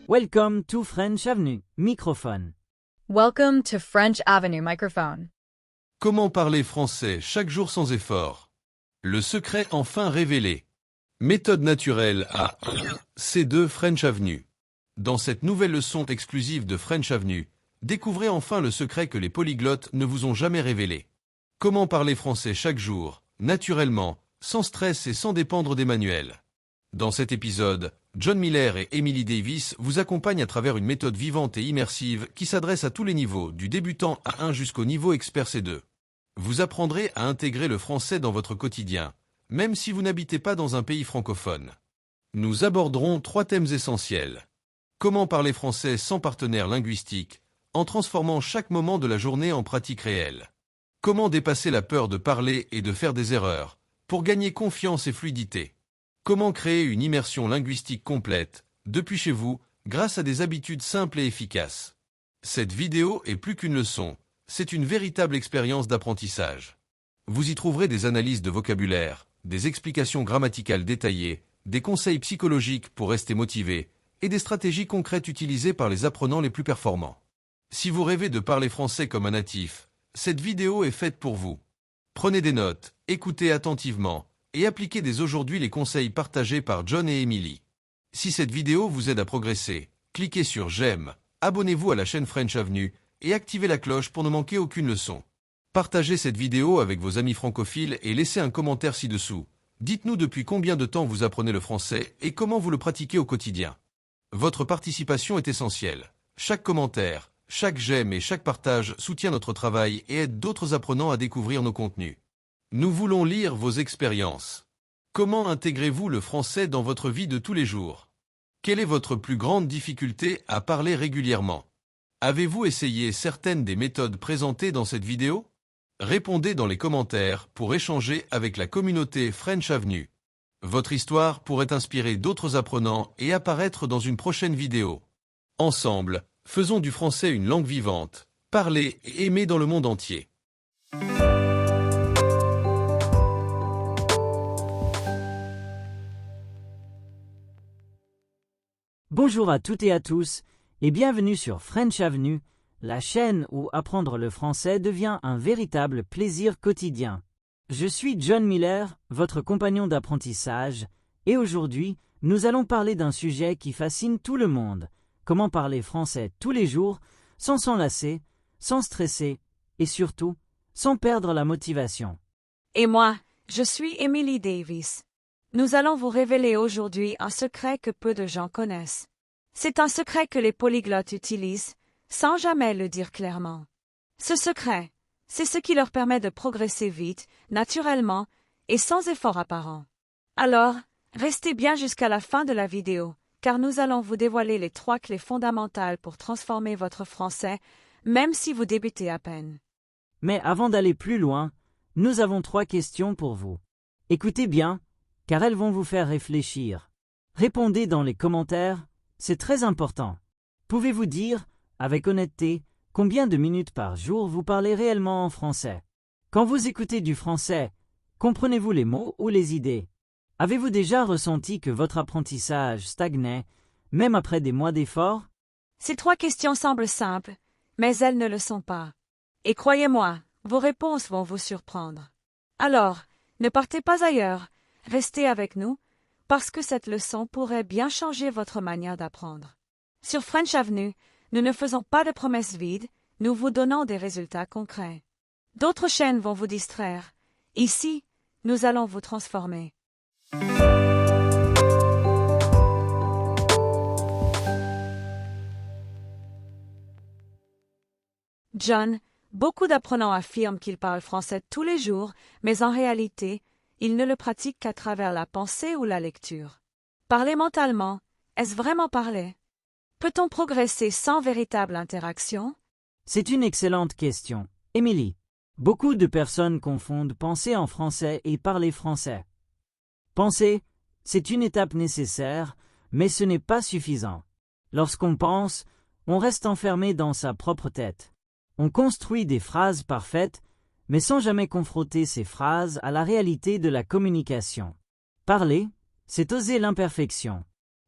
Welcome to French Avenue, microphone. Welcome to French Avenue microphone. Comment parler français chaque jour sans effort? Le secret enfin révélé. Méthode naturelle à C2 French Avenue. Dans cette nouvelle leçon exclusive de French Avenue, découvrez enfin le secret que les polyglottes ne vous ont jamais révélé. Comment parler français chaque jour, naturellement, sans stress et sans dépendre des manuels. Dans cet épisode, John Miller et Emily Davis vous accompagnent à travers une méthode vivante et immersive qui s'adresse à tous les niveaux, du débutant A1 jusqu'au niveau expert C2. Vous apprendrez à intégrer le français dans votre quotidien, même si vous n'habitez pas dans un pays francophone. Nous aborderons 3 thèmes essentiels. Comment parler français sans partenaire linguistique, en transformant chaque moment de la journée en pratique réelle. Comment dépasser la peur de parler et de faire des erreurs, pour gagner confiance et fluidité. Comment créer une immersion linguistique complète, depuis chez vous, grâce à des habitudes simples et efficaces. Cette vidéo est plus qu'une leçon, c'est une véritable expérience d'apprentissage. Vous y trouverez des analyses de vocabulaire, des explications grammaticales détaillées, des conseils psychologiques pour rester motivé, et des stratégies concrètes utilisées par les apprenants les plus performants. Si vous rêvez de parler français comme un natif, cette vidéo est faite pour vous. Prenez des notes, écoutez attentivement, et appliquez dès aujourd'hui les conseils partagés par John et Emily. Si cette vidéo vous aide à progresser, cliquez sur j'aime, abonnez-vous à la chaîne French Avenue et activez la cloche pour ne manquer aucune leçon. Partagez cette vidéo avec vos amis francophiles et laissez un commentaire ci-dessous. Dites-nous depuis combien de temps vous apprenez le français et comment vous le pratiquez au quotidien. Votre participation est essentielle. Chaque commentaire, chaque j'aime et chaque partage soutient notre travail et aide d'autres apprenants à découvrir nos contenus. Nous voulons lire vos expériences. Comment intégrez-vous le français dans votre vie de tous les jours? Quelle est votre plus grande difficulté à parler régulièrement? Avez-vous essayé certaines des méthodes présentées dans cette vidéo? Répondez dans les commentaires pour échanger avec la communauté French Avenue. Votre histoire pourrait inspirer d'autres apprenants et apparaître dans une prochaine vidéo. Ensemble, faisons du français une langue vivante, parlée et aimée dans le monde entier. Bonjour à toutes et à tous, et bienvenue sur French Avenue, la chaîne où apprendre le français devient un véritable plaisir quotidien. Je suis John Miller, votre compagnon d'apprentissage, et aujourd'hui, nous allons parler d'un sujet qui fascine tout le monde, comment parler français tous les jours, sans s'en lasser, sans stresser, et surtout, sans perdre la motivation. Et moi, je suis Emily Davis. Nous allons vous révéler aujourd'hui un secret que peu de gens connaissent. C'est un secret que les polyglottes utilisent, sans jamais le dire clairement. Ce secret, c'est ce qui leur permet de progresser vite, naturellement, et sans effort apparent. Alors, restez bien jusqu'à la fin de la vidéo, car nous allons vous dévoiler les 3 clés fondamentales pour transformer votre français, même si vous débutez à peine. Mais avant d'aller plus loin, nous avons 3 questions pour vous. Écoutez bien, car elles vont vous faire réfléchir. Répondez dans les commentaires, c'est très important. Pouvez-vous dire, avec honnêteté, combien de minutes par jour vous parlez réellement en français? Quand vous écoutez du français, comprenez-vous les mots ou les idées? Avez-vous déjà ressenti que votre apprentissage stagnait, même après des mois d'efforts? Ces 3 questions semblent simples, mais elles ne le sont pas. Et croyez-moi, vos réponses vont vous surprendre. Alors, ne partez pas ailleurs, restez avec nous, parce que cette leçon pourrait bien changer votre manière d'apprendre. Sur French Avenue, nous ne faisons pas de promesses vides, nous vous donnons des résultats concrets. D'autres chaînes vont vous distraire. Ici, nous allons vous transformer. John, beaucoup d'apprenants affirment qu'ils parlent français tous les jours, mais en réalité, ils ne le pratiquent qu'à travers la pensée ou la lecture. Parler mentalement, est-ce vraiment parler? Peut-on progresser sans véritable interaction? C'est une excellente question. Emily, beaucoup de personnes confondent penser en français et parler français. Penser, c'est une étape nécessaire, mais ce n'est pas suffisant. Lorsqu'on pense, on reste enfermé dans sa propre tête. On construit des phrases parfaites, mais sans jamais confronter ces phrases à la réalité de la communication. Parler, c'est oser l'imperfection.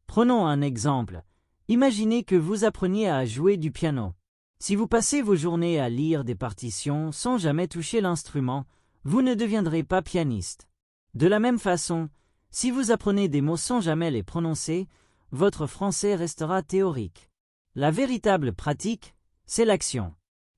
Prenons un exemple. Imaginez que vous appreniez à jouer du piano. Si vous passez vos journées à lire des partitions sans jamais toucher l'instrument, vous ne deviendrez pas pianiste. De la même façon, si vous apprenez des mots sans jamais les prononcer, votre français restera théorique. La véritable pratique, c'est l'action.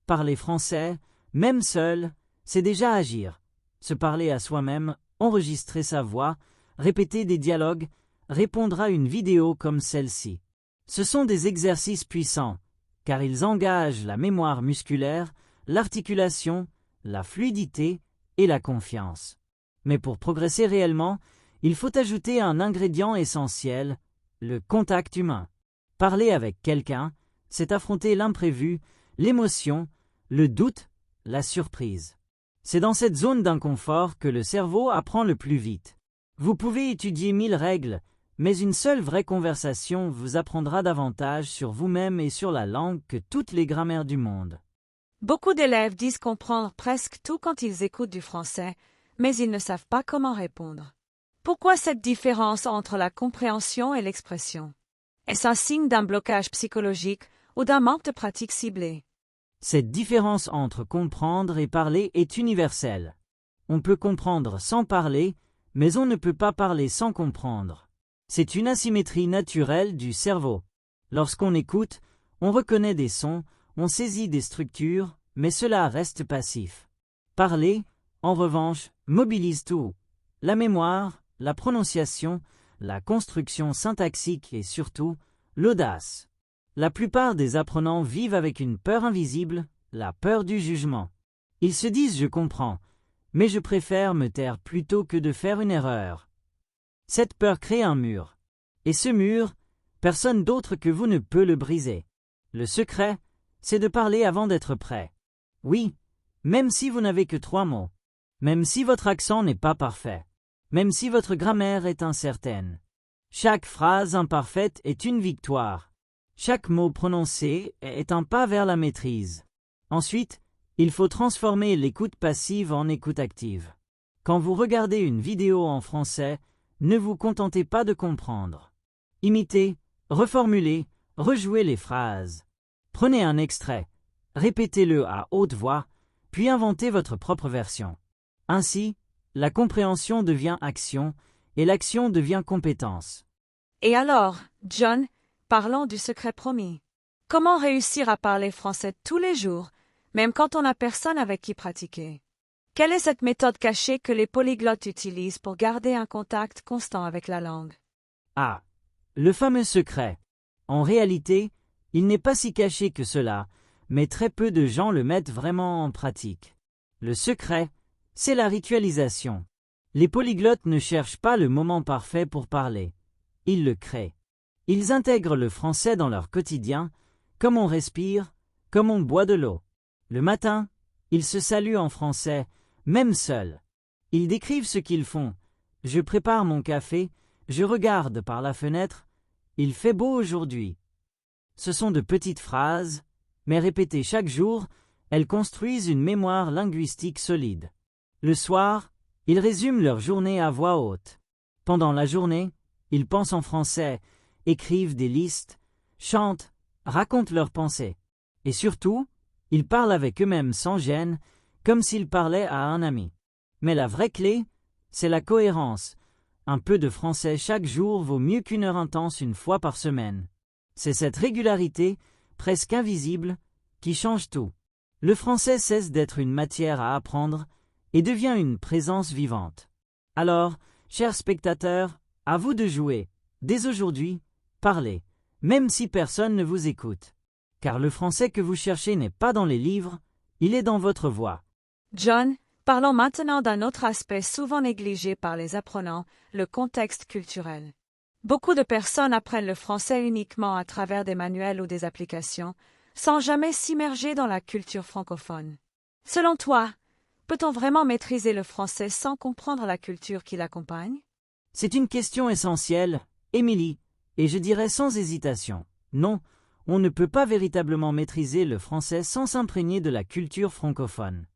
Parler français, même seul, c'est déjà agir. Se parler à soi-même, enregistrer sa voix, répéter des dialogues, répondre à une vidéo comme celle-ci. Ce sont des exercices puissants, car ils engagent la mémoire musculaire, l'articulation, la fluidité et la confiance. Mais pour progresser réellement, il faut ajouter un ingrédient essentiel, le contact humain. Parler avec quelqu'un, c'est affronter l'imprévu, l'émotion, le doute, la surprise. C'est dans cette zone d'inconfort que le cerveau apprend le plus vite. Vous pouvez étudier 1000 règles, mais une seule vraie conversation vous apprendra davantage sur vous-même et sur la langue que toutes les grammaires du monde. Beaucoup d'élèves disent comprendre presque tout quand ils écoutent du français, mais ils ne savent pas comment répondre. Pourquoi cette différence entre la compréhension et l'expression? Est-ce un signe d'un blocage psychologique ou d'un manque de pratique ciblée? Cette différence entre comprendre et parler est universelle. On peut comprendre sans parler, mais on ne peut pas parler sans comprendre. C'est une asymétrie naturelle du cerveau. Lorsqu'on écoute, on reconnaît des sons, on saisit des structures, mais cela reste passif. Parler, en revanche, mobilise tout. La mémoire, la prononciation, la construction syntaxique et surtout, l'audace. La plupart des apprenants vivent avec une peur invisible, la peur du jugement. Ils se disent « je comprends », mais je préfère me taire plutôt que de faire une erreur. Cette peur crée un mur. Et ce mur, personne d'autre que vous ne peut le briser. Le secret, c'est de parler avant d'être prêt. Oui, même si vous n'avez que 3 mots. Même si votre accent n'est pas parfait. Même si votre grammaire est incertaine. Chaque phrase imparfaite est une victoire. Chaque mot prononcé est un pas vers la maîtrise. Ensuite, il faut transformer l'écoute passive en écoute active. Quand vous regardez une vidéo en français, ne vous contentez pas de comprendre. Imitez, reformulez, rejouez les phrases. Prenez un extrait, répétez-le à haute voix, puis inventez votre propre version. Ainsi, la compréhension devient action et l'action devient compétence. Et alors, John, parlons du secret promis. Comment réussir à parler français tous les jours, même quand on n'a personne avec qui pratiquer? Quelle est cette méthode cachée que les polyglottes utilisent pour garder un contact constant avec la langue? Ah, le fameux secret. En réalité, il n'est pas si caché que cela, mais très peu de gens le mettent vraiment en pratique. Le secret, c'est la ritualisation. Les polyglottes ne cherchent pas le moment parfait pour parler. Ils le créent. Ils intègrent le français dans leur quotidien, comme on respire, comme on boit de l'eau. Le matin, ils se saluent en français, même seuls. Ils décrivent ce qu'ils font. Je prépare mon café, je regarde par la fenêtre, il fait beau aujourd'hui. Ce sont de petites phrases, mais répétées chaque jour, elles construisent une mémoire linguistique solide. Le soir, ils résument leur journée à voix haute. Pendant la journée, ils pensent en français, écrivent des listes, chantent, racontent leurs pensées. Et surtout, ils parlent avec eux-mêmes sans gêne, comme s'ils parlaient à un ami. Mais la vraie clé, c'est la cohérence. Un peu de français chaque jour vaut mieux qu'une heure intense une fois par semaine. C'est cette régularité, presque invisible, qui change tout. Le français cesse d'être une matière à apprendre et devient une présence vivante. Alors, chers spectateurs, à vous de jouer. Dès aujourd'hui, parlez, même si personne ne vous écoute. Car le français que vous cherchez n'est pas dans les livres, il est dans votre voix. John, parlons maintenant d'un autre aspect souvent négligé par les apprenants, le contexte culturel. Beaucoup de personnes apprennent le français uniquement à travers des manuels ou des applications, sans jamais s'immerger dans la culture francophone. Selon toi, peut-on vraiment maîtriser le français sans comprendre la culture qui l'accompagne? C'est une question essentielle, Émilie, et je dirais sans hésitation. Non, on ne peut pas véritablement maîtriser le français sans s'imprégner de la culture francophone.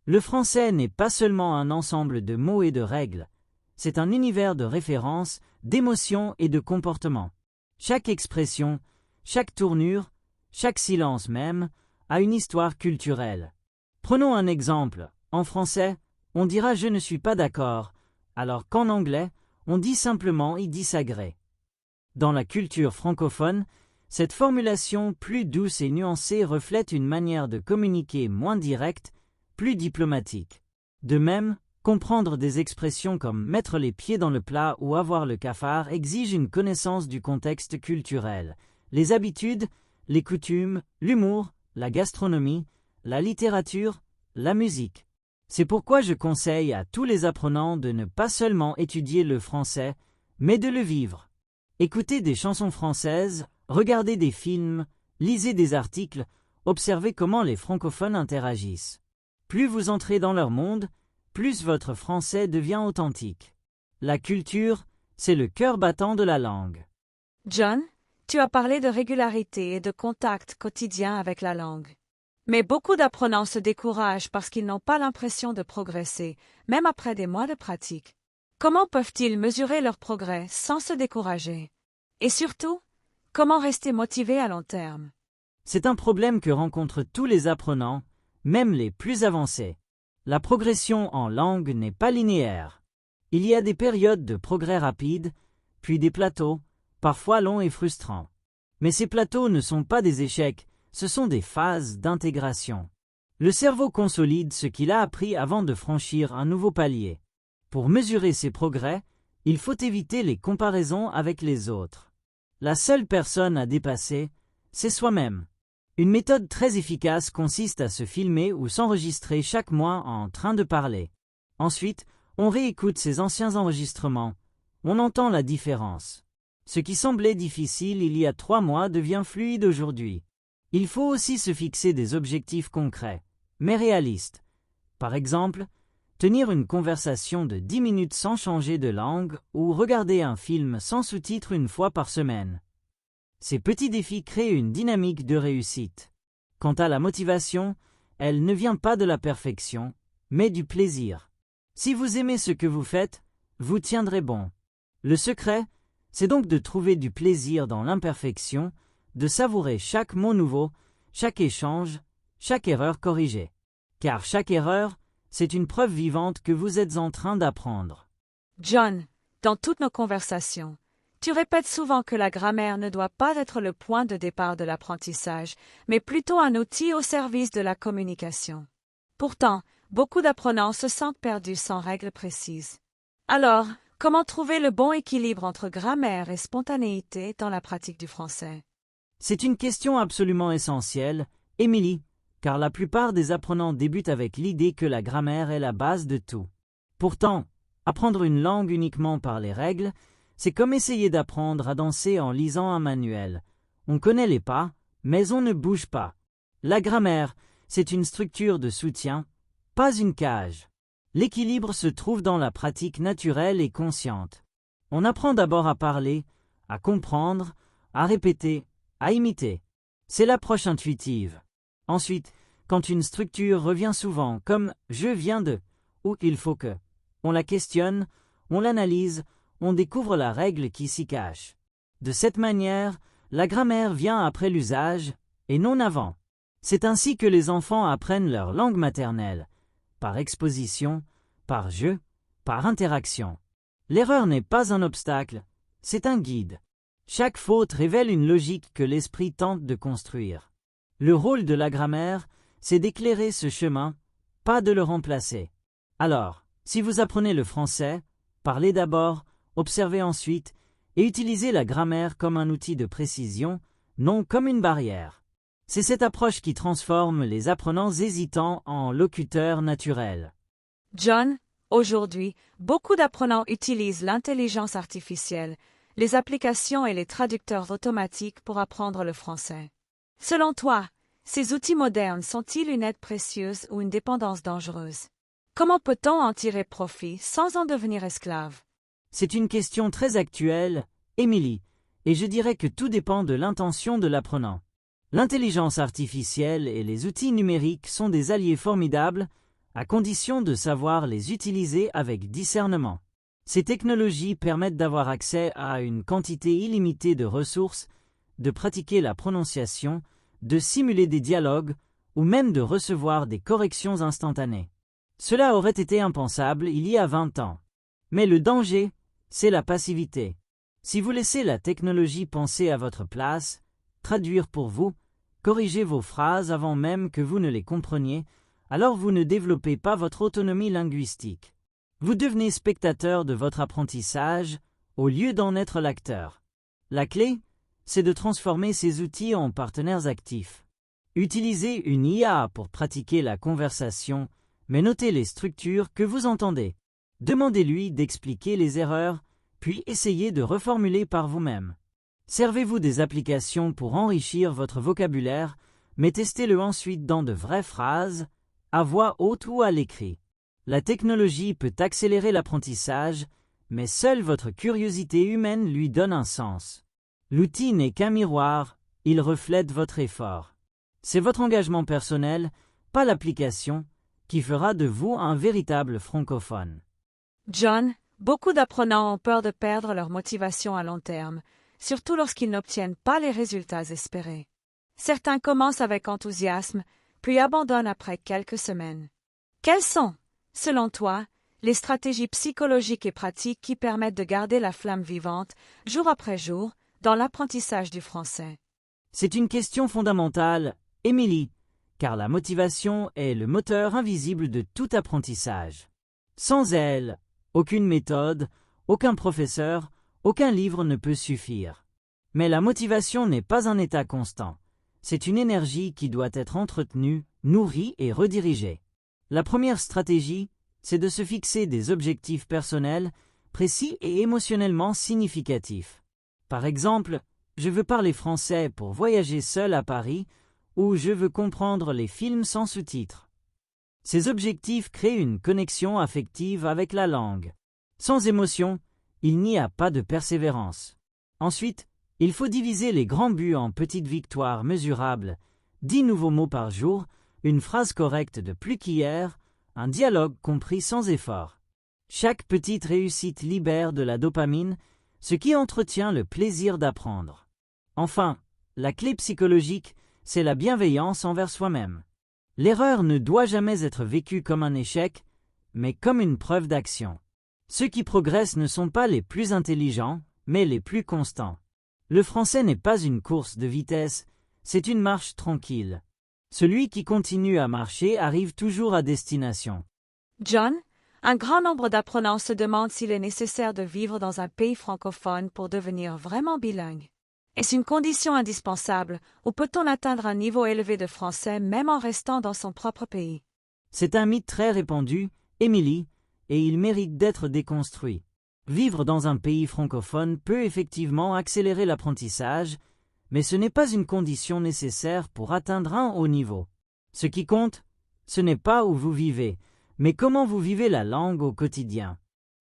Le français n'est pas seulement un ensemble de mots et de règles, c'est un univers de références, d'émotions et de comportements. Chaque expression, chaque tournure, chaque silence même, a une histoire culturelle. Prenons un exemple. En français, on dira « je ne suis pas d'accord », alors qu'en anglais, on dit simplement « I disagree ». Dans la culture francophone, cette formulation plus douce et nuancée reflète une manière de communiquer moins directe, plus diplomatique. De même, comprendre des expressions comme mettre les pieds dans le plat ou avoir le cafard exige une connaissance du contexte culturel, les habitudes, les coutumes, l'humour, la gastronomie, la littérature, la musique. C'est pourquoi je conseille à tous les apprenants de ne pas seulement étudier le français, mais de le vivre. Écoutez des chansons françaises, regardez des films, lisez des articles, observez comment les francophones interagissent. Plus vous entrez dans leur monde, plus votre français devient authentique. La culture, c'est le cœur battant de la langue. John, tu as parlé de régularité et de contact quotidien avec la langue. Mais beaucoup d'apprenants se découragent parce qu'ils n'ont pas l'impression de progresser, même après des mois de pratique. Comment peuvent-ils mesurer leur progrès sans se décourager? Et surtout, comment rester motivés à long terme? C'est un problème que rencontrent tous les apprenants, même les plus avancés. La progression en langue n'est pas linéaire. Il y a des périodes de progrès rapides, puis des plateaux, parfois longs et frustrants. Mais ces plateaux ne sont pas des échecs, ce sont des phases d'intégration. Le cerveau consolide ce qu'il a appris avant de franchir un nouveau palier. Pour mesurer ses progrès, il faut éviter les comparaisons avec les autres. La seule personne à dépasser, c'est soi-même. Une méthode très efficace consiste à se filmer ou s'enregistrer chaque mois en train de parler. Ensuite, on réécoute ses anciens enregistrements. On entend la différence. Ce qui semblait difficile il y a 3 mois devient fluide aujourd'hui. Il faut aussi se fixer des objectifs concrets, mais réalistes. Par exemple, tenir une conversation de 10 minutes sans changer de langue ou regarder un film sans sous-titres une fois par semaine. Ces petits défis créent une dynamique de réussite. Quant à la motivation, elle ne vient pas de la perfection, mais du plaisir. Si vous aimez ce que vous faites, vous tiendrez bon. Le secret, c'est donc de trouver du plaisir dans l'imperfection, de savourer chaque mot nouveau, chaque échange, chaque erreur corrigée. Car chaque erreur, c'est une preuve vivante que vous êtes en train d'apprendre. John, dans toutes nos conversations, tu répètes souvent que la grammaire ne doit pas être le point de départ de l'apprentissage, mais plutôt un outil au service de la communication. Pourtant, beaucoup d'apprenants se sentent perdus sans règles précises. Alors, comment trouver le bon équilibre entre grammaire et spontanéité dans la pratique du français? C'est une question absolument essentielle, Émilie, car la plupart des apprenants débutent avec l'idée que la grammaire est la base de tout. Pourtant, apprendre une langue uniquement par les règles, c'est comme essayer d'apprendre à danser en lisant un manuel. On connaît les pas, mais on ne bouge pas. La grammaire, c'est une structure de soutien, pas une cage. L'équilibre se trouve dans la pratique naturelle et consciente. On apprend d'abord à parler, à comprendre, à répéter, à imiter. C'est l'approche intuitive. Ensuite, quand une structure revient souvent, comme « je viens de » ou « il faut que », on la questionne, on l'analyse, on découvre la règle qui s'y cache. De cette manière, la grammaire vient après l'usage, et non avant. C'est ainsi que les enfants apprennent leur langue maternelle, par exposition, par jeu, par interaction. L'erreur n'est pas un obstacle, c'est un guide. Chaque faute révèle une logique que l'esprit tente de construire. Le rôle de la grammaire, c'est d'éclairer ce chemin, pas de le remplacer. Alors, si vous apprenez le français, parlez d'abord, observez ensuite, et utilisez la grammaire comme un outil de précision, non comme une barrière. C'est cette approche qui transforme les apprenants hésitants en locuteurs naturels. John, aujourd'hui, beaucoup d'apprenants utilisent l'intelligence artificielle, les applications et les traducteurs automatiques pour apprendre le français. Selon toi, ces outils modernes sont-ils une aide précieuse ou une dépendance dangereuse? Comment peut-on en tirer profit sans en devenir esclave? C'est une question très actuelle, Émilie, et je dirais que tout dépend de l'intention de l'apprenant. L'intelligence artificielle et les outils numériques sont des alliés formidables, à condition de savoir les utiliser avec discernement. Ces technologies permettent d'avoir accès à une quantité illimitée de ressources, de pratiquer la prononciation, de simuler des dialogues, ou même de recevoir des corrections instantanées. Cela aurait été impensable il y a 20 ans. Mais le danger, c'est la passivité. Si vous laissez la technologie penser à votre place, traduire pour vous, corriger vos phrases avant même que vous ne les compreniez, alors vous ne développez pas votre autonomie linguistique. Vous devenez spectateur de votre apprentissage au lieu d'en être l'acteur. La clé, c'est de transformer ces outils en partenaires actifs. Utilisez une IA pour pratiquer la conversation, mais notez les structures que vous entendez. Demandez-lui d'expliquer les erreurs, puis essayez de reformuler par vous-même. Servez-vous des applications pour enrichir votre vocabulaire, mais testez-le ensuite dans de vraies phrases, à voix haute ou à l'écrit. La technologie peut accélérer l'apprentissage, mais seule votre curiosité humaine lui donne un sens. L'outil n'est qu'un miroir, il reflète votre effort. C'est votre engagement personnel, pas l'application, qui fera de vous un véritable francophone. John, beaucoup d'apprenants ont peur de perdre leur motivation à long terme, surtout lorsqu'ils n'obtiennent pas les résultats espérés. Certains commencent avec enthousiasme, puis abandonnent après quelques semaines. Quelles sont, selon toi, les stratégies psychologiques et pratiques qui permettent de garder la flamme vivante, jour après jour, dans l'apprentissage du français? C'est une question fondamentale, Émilie, car la motivation est le moteur invisible de tout apprentissage. Sans elle, aucune méthode, aucun professeur, aucun livre ne peut suffire. Mais la motivation n'est pas un état constant. C'est une énergie qui doit être entretenue, nourrie et redirigée. La première stratégie, c'est de se fixer des objectifs personnels, précis et émotionnellement significatifs. Par exemple, je veux parler français pour voyager seul à Paris, ou je veux comprendre les films sans sous-titres. Ces objectifs créent une connexion affective avec la langue. Sans émotion, il n'y a pas de persévérance. Ensuite, il faut diviser les grands buts en petites victoires mesurables, 10 nouveaux mots par jour, une phrase correcte de plus qu'hier, un dialogue compris sans effort. Chaque petite réussite libère de la dopamine, ce qui entretient le plaisir d'apprendre. Enfin, la clé psychologique, c'est la bienveillance envers soi-même. L'erreur ne doit jamais être vécue comme un échec, mais comme une preuve d'action. Ceux qui progressent ne sont pas les plus intelligents, mais les plus constants. Le français n'est pas une course de vitesse, c'est une marche tranquille. Celui qui continue à marcher arrive toujours à destination. John, un grand nombre d'apprenants se demandent s'il est nécessaire de vivre dans un pays francophone pour devenir vraiment bilingue. Est-ce une condition indispensable ou peut-on atteindre un niveau élevé de français même en restant dans son propre pays? C'est un mythe très répandu, Émilie, et il mérite d'être déconstruit. Vivre dans un pays francophone peut effectivement accélérer l'apprentissage, mais ce n'est pas une condition nécessaire pour atteindre un haut niveau. Ce qui compte, ce n'est pas où vous vivez, mais comment vous vivez la langue au quotidien.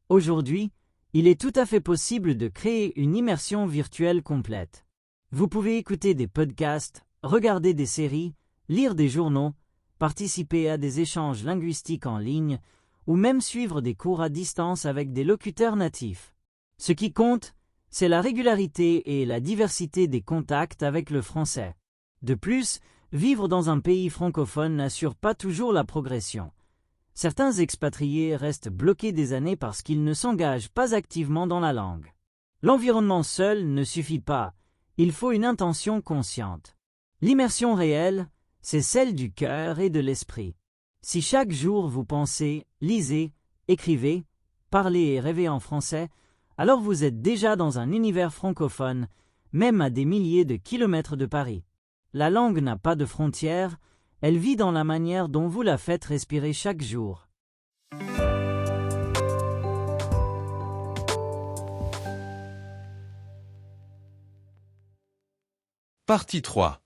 Aujourd'hui, il est tout à fait possible de créer une immersion virtuelle complète. Vous pouvez écouter des podcasts, regarder des séries, lire des journaux, participer à des échanges linguistiques en ligne, ou même suivre des cours à distance avec des locuteurs natifs. Ce qui compte, c'est la régularité et la diversité des contacts avec le français. De plus, vivre dans un pays francophone n'assure pas toujours la progression. Certains expatriés restent bloqués des années parce qu'ils ne s'engagent pas activement dans la langue. L'environnement seul ne suffit pas, il faut une intention consciente. L'immersion réelle, c'est celle du cœur et de l'esprit. Si chaque jour vous pensez, lisez, écrivez, parlez et rêvez en français, alors vous êtes déjà dans un univers francophone, même à des milliers de kilomètres de Paris. La langue n'a pas de frontières, elle vit dans la manière dont vous la faites respirer chaque jour. Partie 3.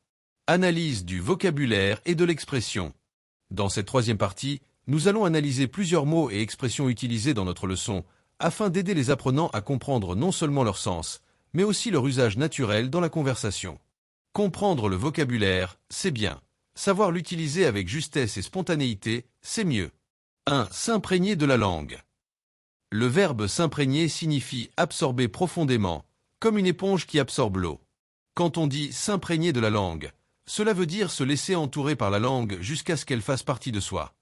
Analyse du vocabulaire et de l'expression. Dans cette troisième partie, nous allons analyser plusieurs mots et expressions utilisés dans notre leçon, afin d'aider les apprenants à comprendre non seulement leur sens, mais aussi leur usage naturel dans la conversation. Comprendre le vocabulaire, c'est bien. Savoir l'utiliser avec justesse et spontanéité, c'est mieux. 1. S'imprégner de la langue. Le verbe s'imprégner signifie absorber profondément, comme une éponge qui absorbe l'eau. Quand on dit s'imprégner de la langue, cela veut dire se laisser entourer par la langue jusqu'à ce qu'elle fasse partie de soi.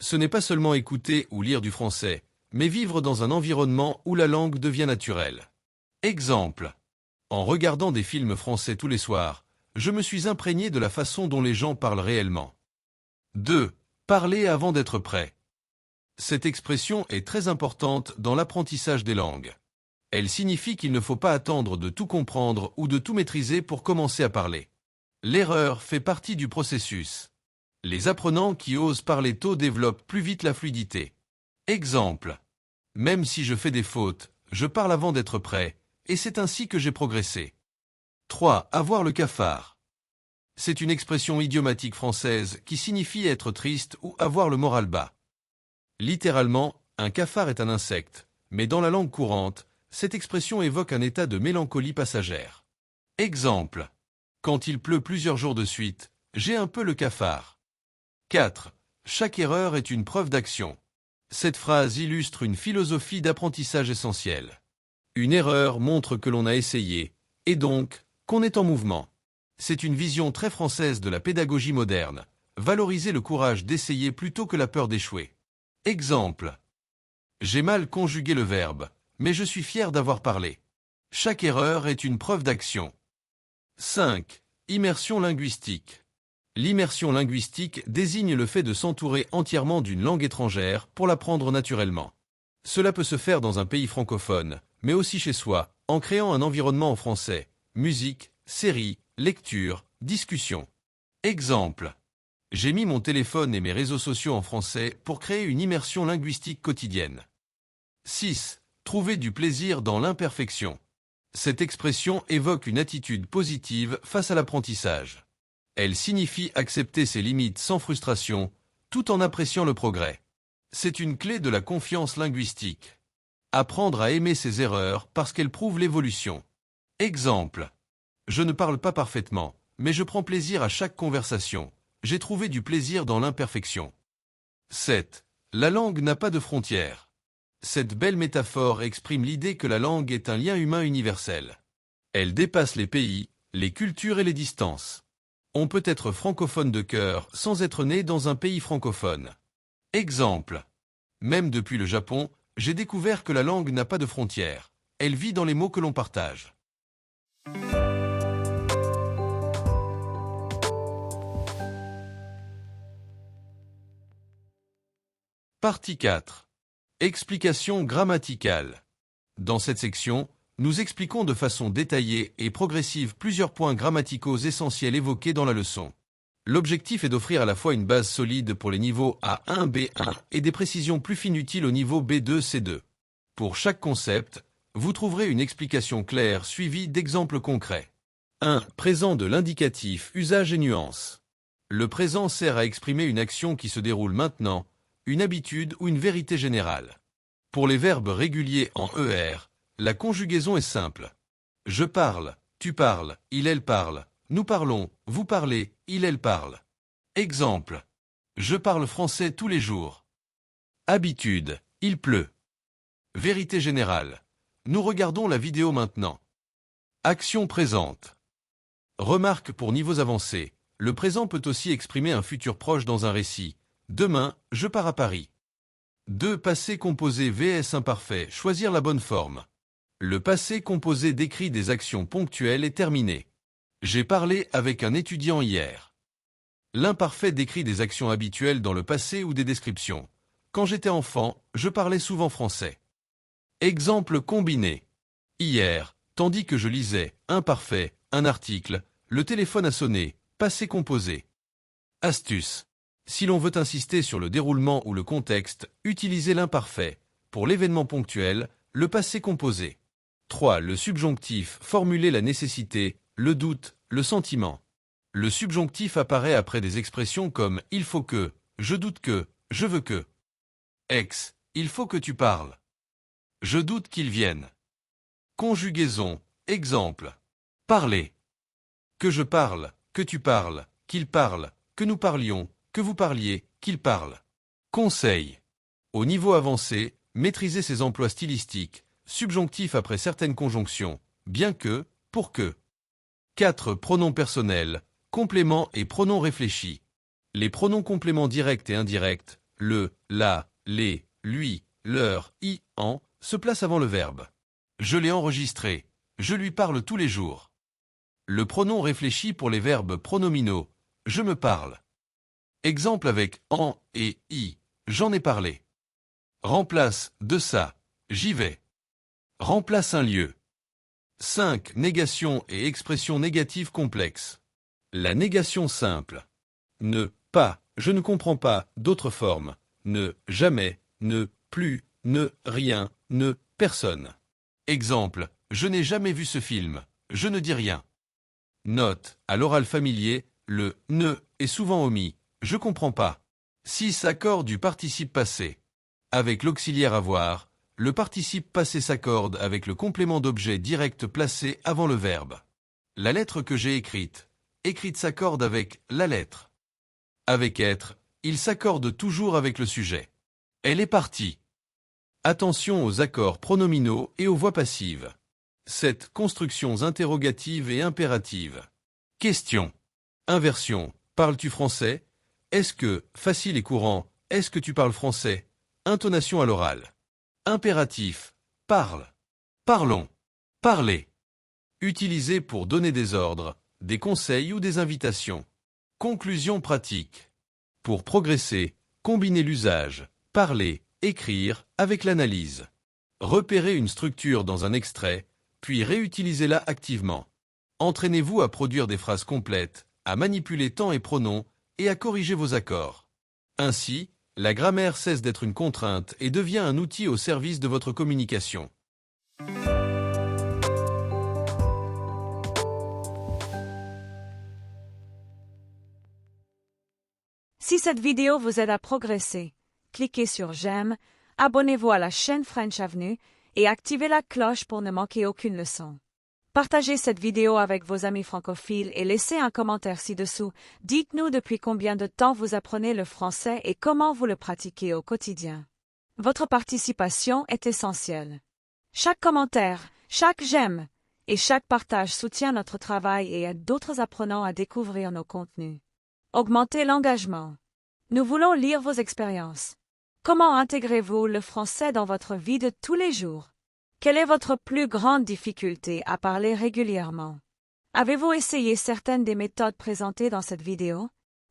Ce n'est pas seulement écouter ou lire du français, mais vivre dans un environnement où la langue devient naturelle. Exemple. En regardant des films français tous les soirs, je me suis imprégné de la façon dont les gens parlent réellement. 2. Parler avant d'être prêt. Cette expression est très importante dans l'apprentissage des langues. Elle signifie qu'il ne faut pas attendre de tout comprendre ou de tout maîtriser pour commencer à parler. L'erreur fait partie du processus. Les apprenants qui osent parler tôt développent plus vite la fluidité. Exemple. Même si je fais des fautes, je parle avant d'être prêt, et c'est ainsi que j'ai progressé. 3. Avoir le cafard. C'est une expression idiomatique française qui signifie être triste ou avoir le moral bas. Littéralement, un cafard est un insecte, mais dans la langue courante, cette expression évoque un état de mélancolie passagère. Exemple. Quand il pleut plusieurs jours de suite, j'ai un peu le cafard. 4. Chaque erreur est une preuve d'action. Cette phrase illustre une philosophie d'apprentissage essentielle. Une erreur montre que l'on a essayé, et donc, qu'on est en mouvement. C'est une vision très française de la pédagogie moderne, valoriser le courage d'essayer plutôt que la peur d'échouer. Exemple. J'ai mal conjugué le verbe, mais je suis fier d'avoir parlé. Chaque erreur est une preuve d'action. 5. Immersion linguistique. L'immersion linguistique désigne le fait de s'entourer entièrement d'une langue étrangère pour l'apprendre naturellement. Cela peut se faire dans un pays francophone, mais aussi chez soi, en créant un environnement en français, musique, séries, lecture, discussion. Exemple. J'ai mis mon téléphone et mes réseaux sociaux en français pour créer une immersion linguistique quotidienne. 6. Trouver du plaisir dans l'imperfection. Cette expression évoque une attitude positive face à l'apprentissage. Elle signifie accepter ses limites sans frustration, tout en appréciant le progrès. C'est une clé de la confiance linguistique. Apprendre à aimer ses erreurs parce qu'elles prouvent l'évolution. Exemple. Je ne parle pas parfaitement, mais je prends plaisir à chaque conversation. J'ai trouvé du plaisir dans l'imperfection. 7. La langue n'a pas de frontières. Cette belle métaphore exprime l'idée que la langue est un lien humain universel. Elle dépasse les pays, les cultures et les distances. On peut être francophone de cœur sans être né dans un pays francophone. Exemple. Même depuis le Japon, j'ai découvert que la langue n'a pas de frontières. Elle vit dans les mots que l'on partage. Partie 4. Explication grammaticale. Dans cette section, nous expliquons de façon détaillée et progressive plusieurs points grammaticaux essentiels évoqués dans la leçon. L'objectif est d'offrir à la fois une base solide pour les niveaux A1, B1 et des précisions plus fines utiles au niveau B2, C2. Pour chaque concept, vous trouverez une explication claire suivie d'exemples concrets. 1. Présent de l'indicatif, usage et nuances. Le présent sert à exprimer une action qui se déroule maintenant, une habitude ou une vérité générale. Pour les verbes réguliers en ER, la conjugaison est simple. Je parle, tu parles, il, elle parle, nous parlons, vous parlez, il, elle parle. Exemple. Je parle français tous les jours. Habitude, il pleut. Vérité générale. Nous regardons la vidéo maintenant. Action présente. Remarque pour niveaux avancés. Le présent peut aussi exprimer un futur proche dans un récit. Demain, je pars à Paris. 2. Passé composé vs imparfait. Choisir la bonne forme. Le passé composé décrit des actions ponctuelles et terminées. J'ai parlé avec un étudiant hier. L'imparfait décrit des actions habituelles dans le passé ou des descriptions. Quand j'étais enfant, je parlais souvent français. Exemple combiné. Hier, tandis que je lisais, imparfait, un article, le téléphone a sonné, passé composé. Astuce. Si l'on veut insister sur le déroulement ou le contexte, utilisez l'imparfait. Pour l'événement ponctuel, le passé composé. 3. Le subjonctif, formuler la nécessité, le doute, le sentiment. Le subjonctif apparaît après des expressions comme « il faut que »,« je doute que »,« je veux que ». Ex. Il faut que tu parles. Je doute qu'il vienne. Conjugaison. Exemple. Parler. Que je parle, que tu parles, qu'il parle, que nous parlions, que vous parliez, qu'il parle. Conseil. Au niveau avancé, maîtrisez ces emplois stylistiques, subjonctifs après certaines conjonctions, bien que, pour que. 4. Pronoms personnels, compléments et pronoms réfléchis. Les pronoms compléments directs et indirects, le, la, les, lui, leur, i, en, se placent avant le verbe. Je l'ai enregistré. Je lui parle tous les jours. Le pronom réfléchi pour les verbes pronominaux. Je me parle. Exemple avec en et i. J'en ai parlé. Remplace de ça. J'y vais. Remplace un lieu. 5. Négation et expression négative complexe. La négation simple. Ne, pas, je ne comprends pas, d'autres formes. Ne, jamais, ne, plus, ne, rien, ne, personne. Exemple, je n'ai jamais vu ce film, je ne dis rien. Note, à l'oral familier, le ne est souvent omis, je comprends pas. 6. Accord du participe passé. Avec l'auxiliaire avoir, le participe passé s'accorde avec le complément d'objet direct placé avant le verbe. La lettre que j'ai écrite s'accorde avec la lettre. Avec être, il s'accorde toujours avec le sujet. Elle est partie. Attention aux accords pronominaux et aux voix passives. 7. Constructions interrogatives et impératives. Question. Inversion. Parles-tu français? Est-ce que, facile et courant, est-ce que tu parles français? Intonation à l'oral. Impératif. Parle. Parlons. Parlez. Utilisé pour donner des ordres, des conseils ou des invitations. Conclusion pratique. Pour progresser, combinez l'usage, parler, écrire, avec l'analyse. Repérez une structure dans un extrait, puis réutilisez-la activement. Entraînez-vous à produire des phrases complètes, à manipuler temps et pronoms, et à corriger vos accords. Ainsi, la grammaire cesse d'être une contrainte et devient un outil au service de votre communication. Si cette vidéo vous aide à progresser, cliquez sur j'aime, abonnez-vous à la chaîne French Avenue et activez la cloche pour ne manquer aucune leçon. Partagez cette vidéo avec vos amis francophiles et laissez un commentaire ci-dessous. Dites-nous depuis combien de temps vous apprenez le français et comment vous le pratiquez au quotidien. Votre participation est essentielle. Chaque commentaire, chaque j'aime et chaque partage soutient notre travail et aide d'autres apprenants à découvrir nos contenus. Augmentez l'engagement. Nous voulons lire vos expériences. Comment intégrez-vous le français dans votre vie de tous les jours? Quelle est votre plus grande difficulté à parler régulièrement? Avez-vous essayé certaines des méthodes présentées dans cette vidéo?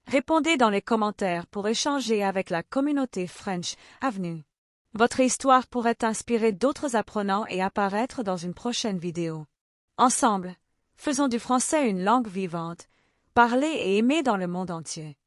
Répondez dans les commentaires pour échanger avec la communauté French Avenue. Votre histoire pourrait inspirer d'autres apprenants et apparaître dans une prochaine vidéo. Ensemble, faisons du français une langue vivante, parlée et aimée dans le monde entier.